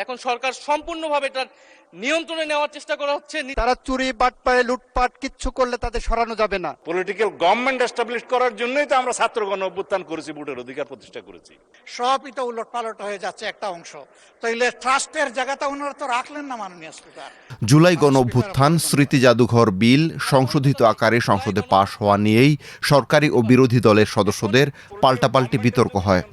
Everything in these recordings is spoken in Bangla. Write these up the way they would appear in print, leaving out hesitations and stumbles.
এখন সরকার সম্পূর্ণভাবে এটার নিয়ন্ত্রণে নেওয়ার চেষ্টা করা হচ্ছে। তারা চুরি বাটপাড়ে লুটপাট কিচ্ছু করলে তাদের সরানো যাবে না। পলিটিক্যাল গভর্নমেন্ট এস্টাবলিশ করার জন্যই তো আমরা ছাত্র গণ অভ্যুত্থান করেছি, ভোটের অধিকার প্রতিষ্ঠা করেছি। সবই তো উলট পালট হয়ে যাচ্ছে একটা অংশ। তাইলে ট্রাস্টের জায়গাটা ওনারা তো রাখলেন না মাননীয় স্পিকার। জুলাই গণ অভ্যুত্থান স্মৃতি জাদুঘর বিল সংশোধিত আকারে সংসদে পাশ হওয়া নিয়েই সরকারি ও বিরোধী দলের সদস্যদের পাল্টাপাল্টি বিতর্ক হয়।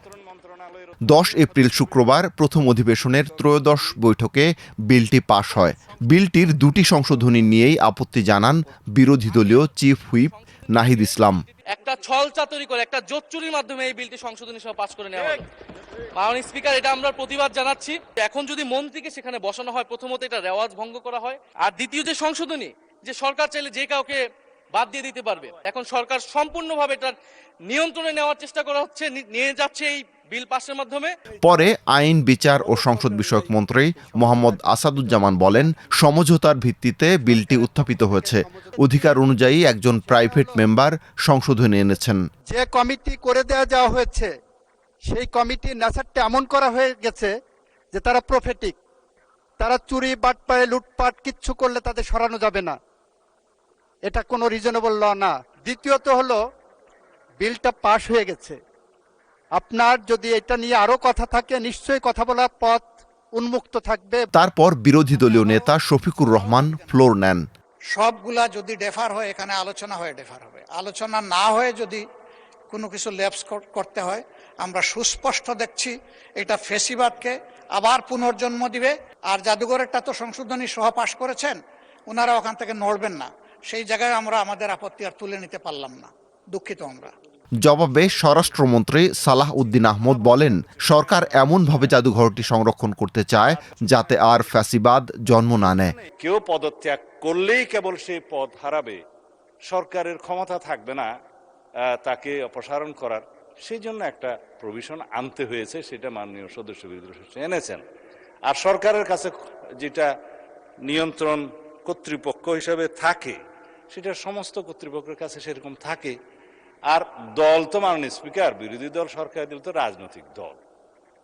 10 এপ্রিল শুক্রবার প্রথম অধিবেশনের ত্রয়োদশ বৈঠকে বিলটি পাশ হয়। বিলটির দুটি সংশোধনী নিয়েই আপত্তি জানান বিরোধী দলীয় চিফ হুইপ নাহিদ ইসলাম। একটা ছল চাতুরি করে, একটা জোচ্চুরির মাধ্যমে এই বিলটি সংশোধনী সহ পাশ করে নেওয়া হলো। মাননীয় স্পিকার, এটা আমরা প্রতিবাদ জানাচ্ছি। এখন যদি মন্ত্রীকে সেখানে বসানো হয়, প্রথমত এটা রেওয়াজ ভঙ্গ করা হয়, আর দ্বিতীয় যে সংশোধনী, যে সরকার চাইলে যে কাউকে বাদ দিয়ে দিতে পারবে। এখন সরকার সম্পূর্ণভাবে এটার নিয়ন্ত্রণে নেওয়ার চেষ্টা করা হচ্ছে, নিয়ে যাচ্ছে এই বিল পাশের মাধ্যমে। পরে আইন, বিচার ও সংসদ বিষয়ক মন্ত্রী মোহাম্মদ আসাদুজ্জামান বলেন, সমঝোতার ভিত্তিতে বিলটি উত্থাপিত হয়েছে। অধিকার অনুযায়ী একজন প্রাইভেট মেম্বার সংশোধনী এনেছেন। যে কমিটি করে দেওয়া হয়েছে সেই কমিটির নেচারটা এমন করা হয়ে গেছে যে তারা প্রফেটিক। তারা চুরি বাটপাড়ে লুটপাট কিচ্ছু করলে তাদের সরানো যাবে না, এটা কোনো রিজনেবল ল না। দ্বিতীয়ত হলো, বিলটা পাশ হয়ে গেছে। আপনার যদি এটা নিয়ে আরো কথা থাকে, নিশ্চয়ই কথা বলার পথ উন্মুক্ত থাকবে। তারপর বিরোধী দলীয় নেতা শফিকুর রহমান ফ্লোর নেন। সবগুলা যদি ডেফার হয়, এখানে আলোচনা হয়ে ডেফার হবে। আলোচনা না হয়ে যদি কোনো কিছু ল্যাপস করতে হয়, আমরা সুস্পষ্ট দেখছি এটা ফেসিবাদকে আবার পুনর্জন্ম দিবে। আর জাদুঘরেরটা তো সংশোধনী সহ পাশ করেছেন, ওনারা ওখান থেকে নড়বেন না। সেই জায়গায় আমরা আমাদের আপত্তি আর তুলে নিতে পারলাম না, দুঃখিত আমরা। জবাবে স্বরাষ্ট্রমন্ত্রী সালাহ উদ্দিন আহমদ বলেন, সরকার এমনভাবে জাদুঘরটি সংরক্ষণ করতে চায় যাতে আর ফ্যাসিবাদ জন্ম না নেয়। কেউ পদত্যাগ করলেই কেবল সেই পদ হারাবে, সরকারের ক্ষমতা থাকবে না তাকে অপসারণ করার। সেই জন্য একটা প্রভিশন আনতে হয়েছে, সেটা মাননীয় সদস্য বিরোধী এনেছেন। আর সরকারের কাছে যেটা নিয়ন্ত্রণ কর্তৃপক্ষ হিসেবে থাকে, সেটা সমস্ত কর্তৃপক্ষের কাছে সেরকম থাকে। আর দল তো মাননীয় স্পিকার, বিরোধী দল সরকারি দল তো রাজনৈতিক দল,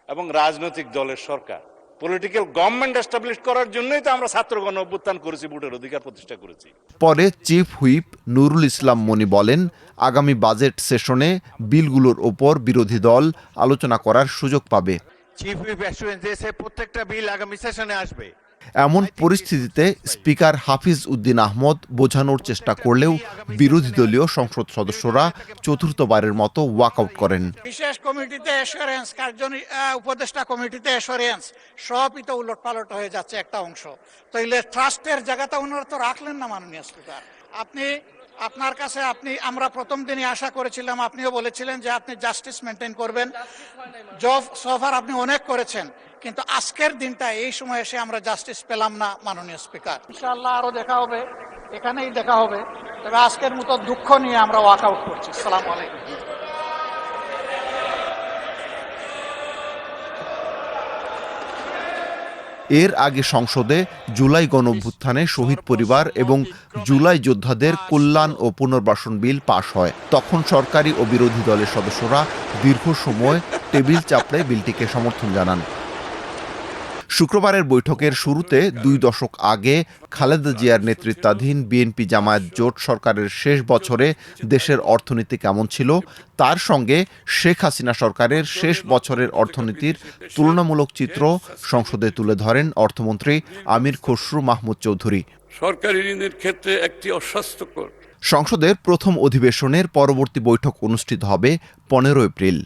এবং রাজনৈতিক দলের সরকার। পলিটিক্যাল গভর্নমেন্ট এস্টাবলিশ করার জন্যই তো আমরা ছাত্র গণ অভ্যুত্থান করেছি, ভোটের অধিকার প্রতিষ্ঠা করেছি। পরে চিফ হুইপ নুরুল ইসলাম মনি বলেন, আগামী বাজেট সেশনে বিলগুলোর ওপর বিরোধী দল আলোচনা করার সুযোগ পাবে। চিফ হুইপ অ্যাসুরেন্স দিয়েছে প্রত্যেকটা বিল আগামী সেশনে আসবে। এমন পরিস্থিতিতে স্পিকার হাফিজ উদ্দিন আহমদ বোঝানোর চেষ্টা করলেও বিরোধী দলীয় সংসদ সদস্যরা চতুর্থবারের মতো ওয়াকআউট করেন। বিশেষ কমিটিতে অ্যাসুরেন্স, উপদেষ্টা কমিটিতে অ্যাসুরেন্স, সবই তো উলট পালট হয়ে যাচ্ছে একটা অংশ। তাইলে ট্রাস্টের জায়গাটা ওনারা তো রাখলেন না মাননীয় স্পিকার। আপনার কাছে আমরা প্রথম দিনই আশা করেছিলাম, আপনিও বলেছিলেন যে আপনি জাস্টিস মেনটেন করবেন। সফার আপনি অনেক করেছেন, কিন্তু আজকের দিনটা এই সময় এসে আমরা জাস্টিস পেলাম না মাননীয় স্পিকার। ইনশাআল্লাহ আরো দেখা হবে, এখানেই দেখা হবে। তবে আজকের মতো দুঃখ নিয়ে আমরা ওয়াকআউট করছি। আসসালামু আলাইকুম। এর আগে সংসদে জুলাই গণঅভ্যুত্থানে শহীদ পরিবার এবং জুলাই যোদ্ধাদের কল্যাণ ও পুনর্বাসন বিল পাশ হয়। তখন সরকারি ও বিরোধী দলের সদস্যরা দীর্ঘ সময় টেবিল চাপড়ে বিলটিকে সমর্থন জানান। শুক্রবারের বৈঠকের শুরুতে 2 দশক আগে খালেদা জিয়ার নেতৃত্বাধীন বিএনপি জামায়াত জোট সরকারের শেষ বছরে দেশের অর্থনীতি কেমন ছিল, তার সঙ্গে শেখ হাসিনা সরকারের শেষ বছরের অর্থনীতির তুলনামূলক চিত্র সংসদে তুলে ধরেন অর্থমন্ত্রী আমির খসরু মাহমুদ চৌধুরী। সরকারি ঋণের ক্ষেত্রে একটি অস্বাস্থ্যকর। সংসদের প্রথম অধিবেশনের পরবর্তী বৈঠক অনুষ্ঠিত হবে 15 এপ্রিল।